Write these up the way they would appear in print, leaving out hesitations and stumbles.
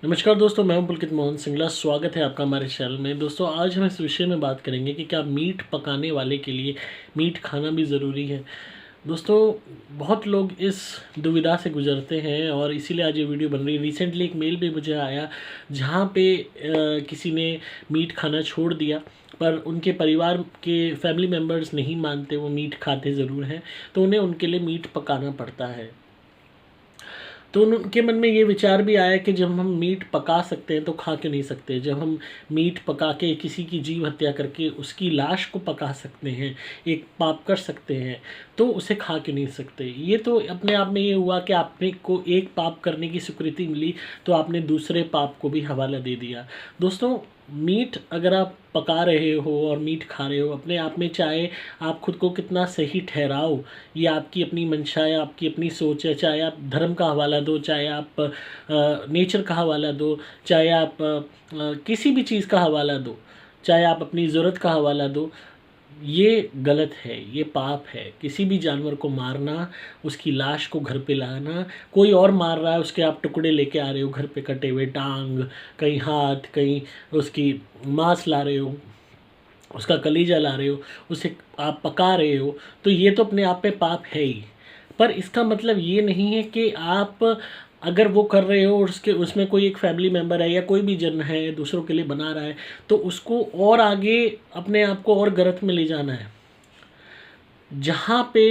नमस्कार दोस्तों, मैं हूं पुलकित मोहन सिंगला। स्वागत है आपका हमारे चैनल में। दोस्तों, आज हम इस विषय में बात करेंगे कि क्या मीट पकाने वाले के लिए मीट खाना भी ज़रूरी है। दोस्तों, बहुत लोग इस दुविधा से गुजरते हैं और इसीलिए आज ये वीडियो बन रही है। रिसेंटली एक मेल भी मुझे आया जहाँ पे किसी ने मीट खाना छोड़ दिया, पर उनके परिवार के फैमिली मेम्बर्स नहीं मानते, वो मीट खाते ज़रूर हैं, तो उन्हें उनके लिए मीट पकाना पड़ता है। तो उनके मन में ये विचार भी आया कि जब हम मीट पका सकते हैं तो खा क्यों नहीं सकते। जब हम मीट पका के किसी की जीव हत्या करके उसकी लाश को पका सकते हैं, एक पाप कर सकते हैं, तो उसे खा क्यों नहीं सकते। ये तो अपने आप में ये हुआ कि आपने को एक पाप करने की स्वीकृति मिली, तो आपने दूसरे पाप को भी हवाला दे दिया। दोस्तों, मीट अगर आप पका रहे हो और मीट खा रहे हो, अपने आप में चाहे आप खुद को कितना सही ठहराओ, ये आपकी अपनी मंशा है, आपकी अपनी सोच है। चाहे आप धर्म का हवाला दो, चाहे आप नेचर का हवाला दो, चाहे आप किसी भी चीज़ का हवाला दो, चाहे आप अपनी ज़रूरत का हवाला दो, ये गलत है, ये पाप है। किसी भी जानवर को मारना, उसकी लाश को घर पे लाना, कोई और मार रहा है उसके आप टुकड़े लेके आ रहे हो घर पे, कटे हुए टांग, कहीं हाथ, कहीं उसकी मांस ला रहे हो, उसका कलीजा ला रहे हो, उसे आप पका रहे हो, तो ये तो अपने आप में पाप है ही। पर इसका मतलब ये नहीं है कि आप अगर वो कर रहे हो और उसके उसमें कोई एक फैमिली मेम्बर है या कोई भी जन है दूसरों के लिए बना रहा है, तो उसको और आगे अपने आप को और गलत में ले जाना है। जहाँ पे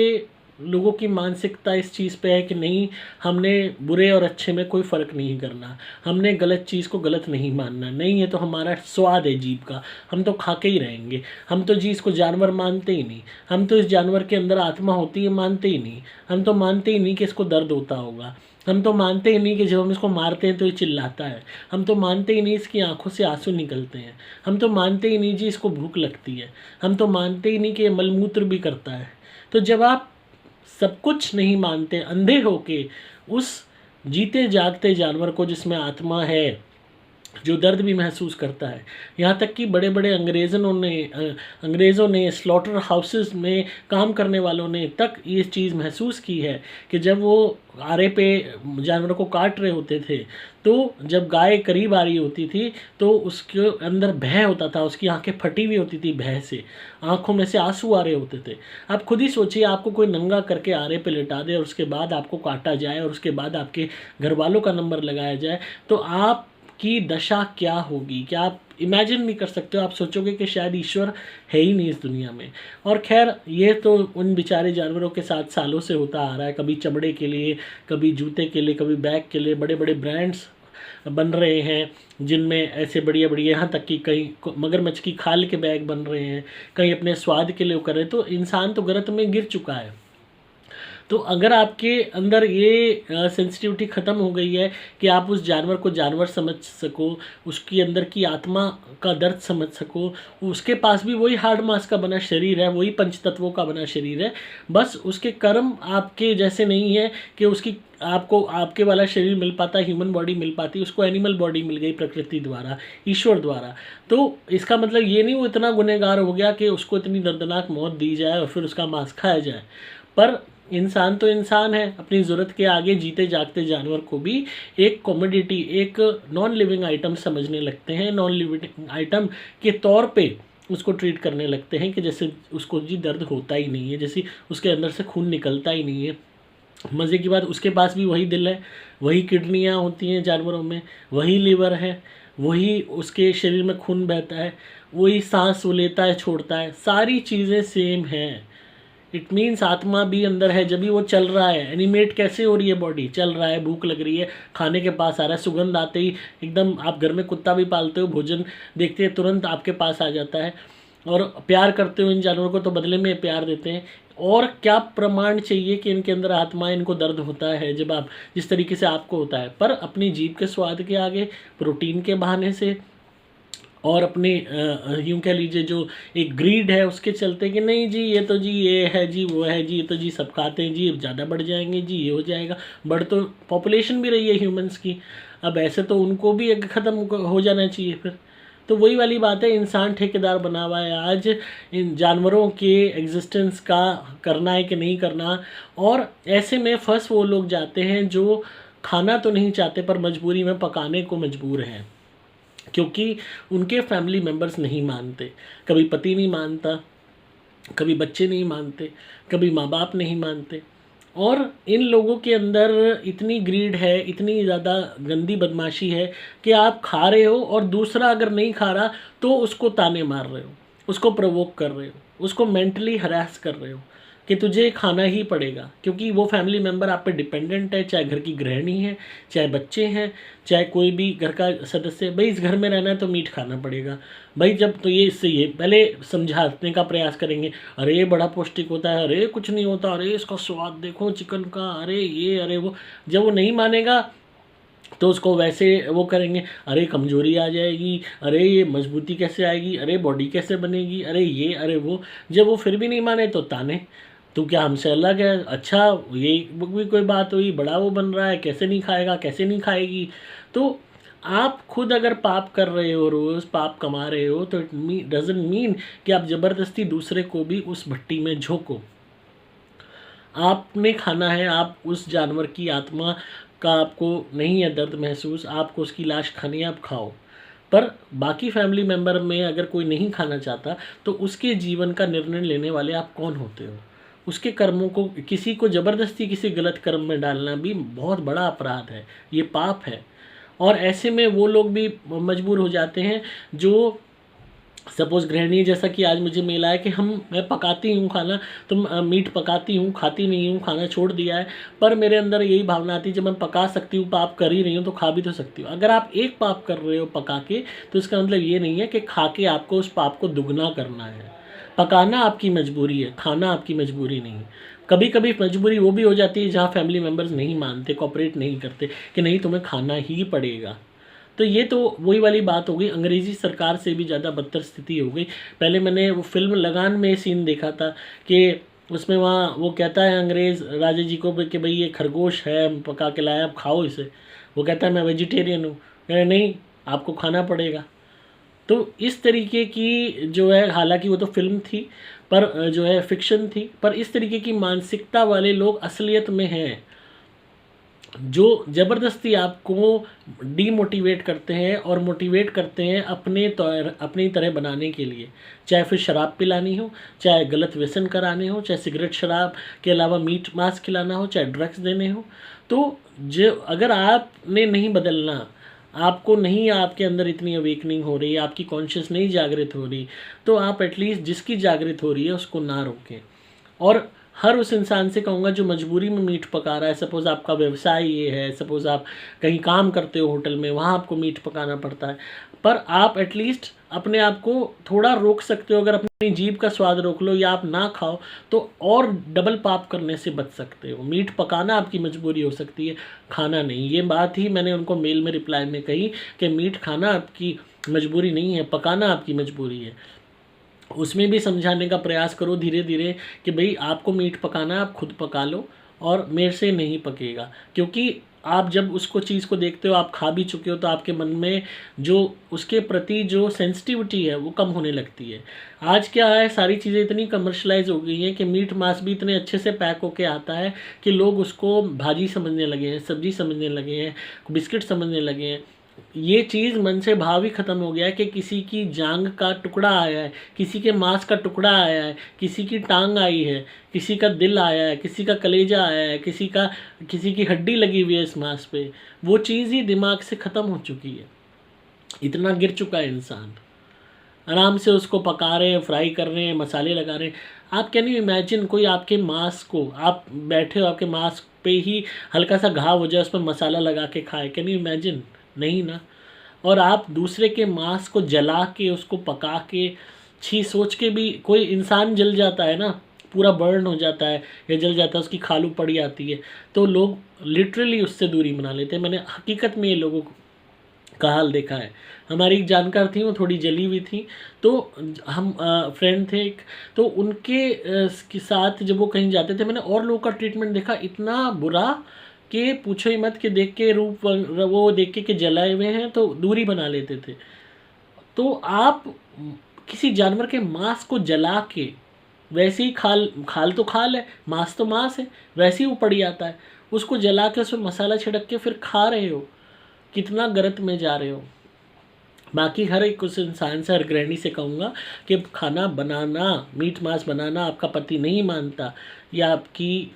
लोगों की मानसिकता इस चीज़ पे है कि नहीं, हमने बुरे और अच्छे में कोई फ़र्क नहीं करना, हमने गलत चीज़ को गलत नहीं मानना, नहीं ये तो हमारा स्वाद है जीभ का, हम तो खा के ही रहेंगे। हम तो जी इसको जानवर मानते ही नहीं, हम तो इस जानवर के अंदर आत्मा होती है मानते ही नहीं, हम तो मानते ही नहीं कि इसको दर्द होता होगा, हम तो मानते ही नहीं कि जब हम इसको मारते हैं तो ये चिल्लाता है, हम तो मानते ही नहीं इसकी आंखों से आंसू निकलते हैं, हम तो मानते ही नहीं जी इसको भूख लगती है, हम तो मानते ही नहीं कि ये मलमूत्र भी करता है। तो जब आप सब कुछ नहीं मानते, अंधे होके उस जीते जागते जानवर को जिसमें आत्मा है, जो दर्द भी महसूस करता है, यहाँ तक कि बड़े बड़े अंग्रेज़ों ने स्लॉटर हाउसेस में काम करने वालों ने तक ये चीज़ महसूस की है कि जब वो आरे पे जानवरों को काट रहे होते थे, तो जब गाय करीब आ रही होती थी तो उसके अंदर भय होता था, उसकी आंखें फटी हुई होती थी भय से, आंखों में से आंसू आ रहे होते थे। आप खुद ही सोचिए, आपको कोई नंगा करके आरे पे लिटा दे और उसके बाद आपको काटा जाए और उसके बाद आपके घर वालों का नंबर लगाया जाए, तो आप की दशा क्या होगी, क्या आप इमेजिन नहीं कर सकते हो। आप सोचोगे कि शायद ईश्वर है ही नहीं इस दुनिया में। और खैर, ये तो उन बेचारे जानवरों के साथ सालों से होता आ रहा है। कभी चमड़े के लिए, कभी जूते के लिए, कभी बैग के लिए बड़े बड़े ब्रांड्स बन रहे हैं, जिनमें ऐसे बढ़िया बढ़िया, यहाँ तक कि कहीं मगरमच्छ की खाल के बैग बन रहे हैं, कहीं अपने स्वाद के लिए वो कर रहे हैं। तो इंसान तो गलत में गिर चुका है। तो अगर आपके अंदर ये सेंसिटिविटी ख़त्म हो गई है कि आप उस जानवर को जानवर समझ सको, उसकी अंदर की आत्मा का दर्द समझ सको, उसके पास भी वही हार्ड मास का बना शरीर है, वही पंच तत्वों का बना शरीर है, बस उसके कर्म आपके जैसे नहीं है कि उसकी आपको आपके वाला शरीर मिल पाता, ह्यूमन बॉडी मिल पाती, उसको एनिमल बॉडी मिल गई प्रकृति द्वारा, ईश्वर द्वारा। तो इसका मतलब ये नहीं वो इतना गुनहगार हो गया कि उसको इतनी दर्दनाक मौत दी जाए और फिर उसका मांस खाया जाए। पर इंसान तो इंसान है, अपनी ज़रूरत के आगे जीते जागते जानवर को भी एक कॉमोडिटी, एक नॉन लिविंग आइटम समझने लगते हैं, नॉन लिविंग आइटम के तौर पे उसको ट्रीट करने लगते हैं कि जैसे उसको जी दर्द होता ही नहीं है, जैसे उसके अंदर से खून निकलता ही नहीं है। मज़े की बात, उसके पास भी वही दिल है, वही किडनियाँ होती हैं जानवरों में, वही लीवर है, वही उसके शरीर में खून बहता है, वही सांस वो लेता है छोड़ता है, सारी चीज़ें सेम हैं। इट मीन्स आत्मा भी अंदर है, जब भी वो चल रहा है। एनिमेट कैसे हो रही है बॉडी, चल रहा है, भूख लग रही है, खाने के पास आ रहा है, सुगंध आते ही एकदम, आप घर में कुत्ता भी पालते हो, भोजन देखते हैं तुरंत आपके पास आ जाता है। और प्यार करते हो इन जानवरों को तो बदले में प्यार देते हैं। और क्या प्रमाण चाहिए कि इनके अंदर आत्मा, इनको दर्द होता है जब आप जिस तरीके से आपको होता है, पर अपनी जीभ के स्वाद के आगे, प्रोटीन के बहाने से और अपने यूँ कह लीजिए जो एक ग्रीड है उसके चलते कि नहीं जी ये तो जी ये है जी वो है जी, ये तो जी सब खाते हैं जी, अब ज़्यादा बढ़ जाएंगे जी, ये हो जाएगा। बढ़ तो पॉपुलेशन भी रही है ह्यूमंस की, अब ऐसे तो उनको भी एक ख़त्म हो जाना चाहिए फिर। तो वही वाली बात है, इंसान ठेकेदार बना हुआ है आज इन जानवरों के एग्जिस्टेंस का, करना है कि नहीं करना। और ऐसे में फंस वो लोग जाते हैं जो खाना तो नहीं चाहते पर मजबूरी में पकाने को मजबूर हैं, क्योंकि उनके फैमिली मेम्बर्स नहीं मानते। कभी पति नहीं मानता, कभी बच्चे नहीं मानते, कभी माँ बाप नहीं मानते। और इन लोगों के अंदर इतनी ग्रीड है, इतनी ज़्यादा गंदी बदमाशी है कि आप खा रहे हो और दूसरा अगर नहीं खा रहा तो उसको ताने मार रहे हो, उसको प्रवोक कर रहे हो, उसको मेंटली हरास कर रहे हो कि तुझे खाना ही पड़ेगा, क्योंकि वो फैमिली मेम्बर आप पे डिपेंडेंट है, चाहे घर की गृहिणी है, चाहे बच्चे हैं, चाहे कोई भी घर का सदस्य। भाई इस घर में रहना है तो मीट खाना पड़ेगा भाई। जब तो ये इससे ये पहले समझाने का प्रयास करेंगे, अरे ये बड़ा पौष्टिक होता है, अरे कुछ नहीं होता, अरे इसका स्वाद देखो चिकन का, अरे ये अरे वो। जब वो नहीं मानेगा तो उसको वैसे वो करेंगे, अरे कमजोरी आ जाएगी, अरे ये मजबूती कैसे आएगी, अरे बॉडी कैसे बनेगी, अरे ये अरे वो। जब वो फिर भी नहीं माने तो ताने, तू क्या हमसे अलग है, अच्छा ये भी कोई बात हुई, बड़ा वो बन रहा है, कैसे नहीं खाएगा, कैसे नहीं खाएगी। तो आप खुद अगर पाप कर रहे हो, रोज़ पाप कमा रहे हो, तो इट डजंट मीन कि आप ज़बरदस्ती दूसरे को भी उस भट्टी में झोंको। आपने खाना है, आप उस जानवर की आत्मा का आपको नहीं है दर्द महसूस, आपको उसकी लाश खानी है, आप खाओ। पर बाकी फैमिली मेम्बर में अगर कोई नहीं खाना चाहता तो उसके जीवन का निर्णय लेने वाले आप कौन होते हो? उसके कर्मों को, किसी को ज़बरदस्ती किसी गलत कर्म में डालना भी बहुत बड़ा अपराध है, ये पाप है। और ऐसे में वो लोग भी मजबूर हो जाते हैं जो सपोज़ गृहिणी, जैसा कि आज मुझे मिला है कि मैं पकाती हूँ खाना, तो मीट पकाती हूँ, खाती नहीं हूँ, खाना छोड़ दिया है, पर मेरे अंदर यही भावना आती है जब मैं पका सकती हूँ, पाप कर ही रही हूँ तो खा भी तो सकती हूँ। अगर आप एक पाप कर रहे हो पका के, तो इसका मतलब ये नहीं है कि खा के आपको उस पाप को दुगना करना है। पकाना आपकी मजबूरी है, खाना आपकी मजबूरी नहीं है। कभी कभी मजबूरी वो भी हो जाती है जहाँ फैमिली मेम्बर्स नहीं मानते, कोऑपरेट नहीं करते कि नहीं तुम्हें खाना ही पड़ेगा। तो ये तो वही वाली बात हो गई, अंग्रेज़ी सरकार से भी ज़्यादा बदतर स्थिति हो गई। पहले मैंने वो फिल्म लगान में सीन देखा था कि उसमें वहाँ वो कहता है अंग्रेज़ राजा जी को कि भाई ये खरगोश है पका के लाया, आप खाओ इसे। वो कहता है मैं वेजिटेरियन हूँ, कह रहे नहीं आपको खाना पड़ेगा। तो इस तरीके की जो है, हालांकि वो तो फिल्म थी पर जो है फिक्शन थी, पर इस तरीके की मानसिकता वाले लोग असलियत में हैं, जो ज़बरदस्ती आपको डीमोटिवेट करते हैं और मोटिवेट करते हैं अपनी तरह बनाने के लिए। चाहे फिर शराब पिलानी हो, चाहे गलत व्यसन कराने हो, चाहे सिगरेट शराब के अलावा मीट मांस खिलाना हो, चाहे ड्रग्स देने हो। तो जो अगर आपने नहीं बदलना, आपको नहीं, आपके अंदर इतनी अवेकनिंग हो रही है, आपकी कॉन्शियस नहीं जागृत हो रही, तो आप एटलीस्ट जिसकी जागृत हो रही है उसको ना रोकें। और हर उस इंसान से कहूँगा जो मजबूरी में मीट पका रहा है, सपोज़ आपका व्यवसाय ये है, सपोज़ आप कहीं काम करते हो होटल में, वहाँ आपको मीट पकाना पड़ता है, पर आप एटलीस्ट अपने आप को थोड़ा रोक सकते हो। अगर अपनी जीभ का स्वाद रोक लो या आप ना खाओ तो और डबल पाप करने से बच सकते हो। मीट पकाना आपकी मजबूरी हो सकती है, खाना नहीं। ये बात ही मैंने उनको मेल में रिप्लाई में कही कि मीट खाना आपकी मजबूरी नहीं है, पकाना आपकी मजबूरी है। उसमें भी समझाने का प्रयास करो धीरे धीरे कि भाई आपको मीट पकाना, आप खुद पका लो और मेरे से नहीं पकेगा। क्योंकि आप जब उसको चीज़ को देखते हो, आप खा भी चुके हो, तो आपके मन में जो उसके प्रति जो सेंसिटिविटी है वो कम होने लगती है। आज क्या है, सारी चीज़ें इतनी कमर्शलाइज हो गई हैं कि मीट मांस भी इतने अच्छे से पैक होके आता है कि लोग उसको भाजी समझने लगे हैं, सब्जी समझने लगे हैं, बिस्किट समझने लगे हैं। ये चीज़ मन से भाव ही ख़त्म हो गया है कि किसी की जांग का टुकड़ा आया है, किसी के मांस का टुकड़ा आया है, किसी की टांग आई है, किसी का दिल आया है, किसी का कलेजा आया है, किसी की हड्डी लगी हुई है इस मांस पे। वो चीज़ ही दिमाग से ख़त्म हो चुकी है, इतना गिर चुका है इंसान। आराम से उसको पका रहे हैं, फ्राई कर रहे हैं, मसाले लगा रहे हैं। आप कैन यू इमेजिन कोई आपके मांस को, आप बैठे हो आपके मांस पे ही हल्का सा घाव हो जाए, उस पर मसाला लगा के खाए, कैन यू इमेजिन? नहीं ना। और आप दूसरे के मांस को जला के, उसको पका के, छी सोच के भी कोई इंसान जल जाता है ना, पूरा बर्न हो जाता है या जल जाता है, उसकी खालू पड़ जाती है, तो लोग लिटरली उससे दूरी बना लेते हैं। मैंने हकीकत में ये लोगों का हाल देखा है। हमारी एक जानकार थी, वो थोड़ी जली हुई थी, तो हम फ्रेंड थे एक, तो उनके के साथ जब वो कहीं जाते थे, मैंने और लोगों का ट्रीटमेंट देखा इतना बुरा कि पूछो ही मत, कि देख के रूप वो देख के कि जलाए हुए हैं तो दूरी बना लेते थे। तो आप किसी जानवर के मांस को जला के, वैसे ही खाल तो खाल है, मांस तो मांस है, वैसे ही वो पड़ जाता है, उसको जला के उसमें मसाला छिड़क के फिर खा रहे हो, कितना गलत में जा रहे हो। बाकी हर एक उस इंसान से, हर गृहिणी से कहूँगा कि खाना बनाना, मीट मांस बनाना आपका पति नहीं मानता या आपकी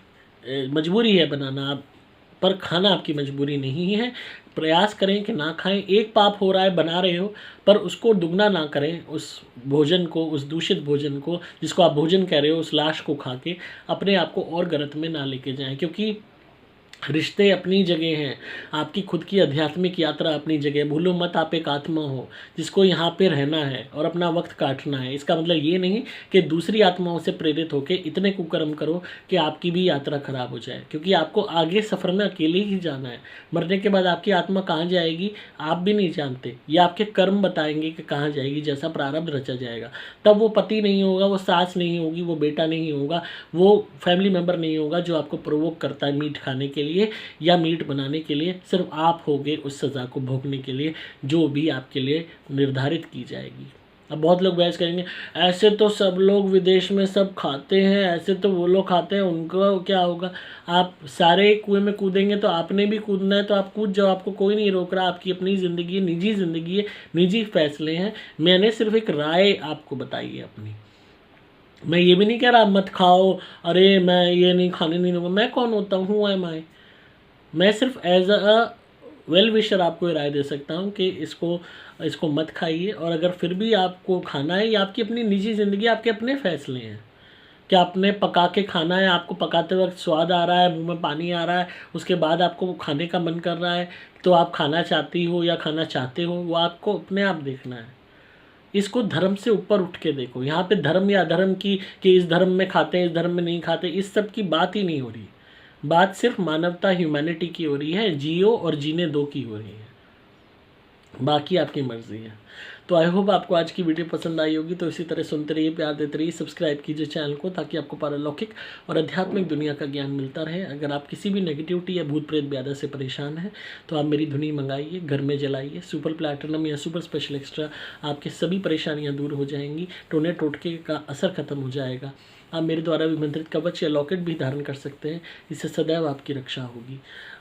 मजबूरी है बनाना, आप पर खाना आपकी मजबूरी नहीं है। प्रयास करें कि ना खाएं। एक पाप हो रहा है बना रहे हो, पर उसको दुगना ना करें। उस भोजन को, उस दूषित भोजन को जिसको आप भोजन कह रहे हो, उस लाश को खा के अपने आप को और गलत में ना लेके जाएं। क्योंकि रिश्ते अपनी जगह हैं, आपकी खुद की आध्यात्मिक यात्रा अपनी जगह। भूलो मत आप एक आत्मा हो जिसको यहाँ पे रहना है और अपना वक्त काटना है। इसका मतलब ये नहीं कि दूसरी आत्माओं से प्रेरित होकर इतने कुकर्म करो कि आपकी भी यात्रा खराब हो जाए, क्योंकि आपको आगे सफ़र में अकेले ही जाना है। मरने के बाद आपकी आत्मा कहाँ जाएगी आप भी नहीं जानते, ये आपके कर्म बताएंगे कि कहाँ जाएगी, जैसा प्रारब्ध रचा जाएगा। तब वो पति नहीं होगा, वो सास नहीं होगी, वो बेटा नहीं होगा, वो फैमिली मेम्बर नहीं होगा जो आपको प्रोवोक करता है मीट खाने के लिए या मीट बनाने के लिए। सिर्फ आप होगे उस सज़ा को भोगने के लिए जो भी आपके लिए निर्धारित की जाएगी। अब बहुत लोग बहस करेंगे, ऐसे तो सब लोग विदेश में सब खाते हैं, ऐसे तो वो लोग खाते हैं, उनको क्या होगा। आप सारे कुएं में कूदेंगे तो आपने भी कूदना है, तो आप कूद जाओ, आपको कोई नहीं रोक रहा। आपकी अपनी ज़िंदगी है, निजी ज़िंदगी है, निजी फैसले हैं। मैंने सिर्फ एक राय आपको बताई है अपनी। मैं ये भी नहीं कह रहा मत खाओ, अरे मैं ये नहीं खाने नहीं दूँगा। मैं कौन होता हूँ, एम आई। मैं सिर्फ एज अ वेल विशर आपको ये राय दे सकता हूँ कि इसको मत खाइए। और अगर फिर भी आपको खाना है, ये आपकी अपनी निजी ज़िंदगी, आपके अपने फैसले हैं। क्या आपने पका के खाना है, आपको पकाते वक्त स्वाद आ रहा है, मुंह में पानी आ रहा है, उसके बाद आपको खाने का मन कर रहा है, तो आप खाना चाहती हो या खाना चाहते हो, वो आपको अपने आप देखना है। इसको धर्म से ऊपर उठ के देखो। यहाँ पे धर्म या अधर्म की, कि इस धर्म में खाते हैं, इस धर्म में नहीं खाते, इस सब की बात ही नहीं हो रही। बात सिर्फ मानवता, ह्यूमैनिटी की हो रही है। जियो और जीने दो की हो रही है, बाकी आपकी मर्जी है। तो आई होप आपको आज की वीडियो पसंद आई होगी। तो इसी तरह सुनते रहिए, प्यार देते रहिए, सब्सक्राइब कीजिए चैनल को, ताकि आपको पारलौकिक और आध्यात्मिक दुनिया का ज्ञान मिलता रहे। अगर आप किसी भी नेगेटिविटी या भूत प्रेत ब्यादा से परेशान हैं तो आप मेरी धुनी मंगाइए, घर में जलाइए। सुपर प्लैटिनम या सुपर स्पेशल एक्स्ट्रा, आपकी सभी परेशानियाँ दूर हो जाएंगी, टोने टोटके का असर खत्म हो जाएगा। आप मेरे द्वारा विमंत्रित कवच या लॉकेट भी धारण कर सकते हैं, इससे सदैव आपकी रक्षा होगी।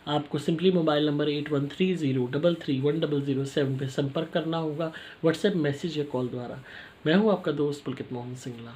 आपको सिंपली मोबाइल नंबर 8130331007 पे संपर्क करना होगा, व्हाट्सएप मैसेज या कॉल द्वारा। मैं हूं आपका दोस्त पुलकित मोहन सिंगला।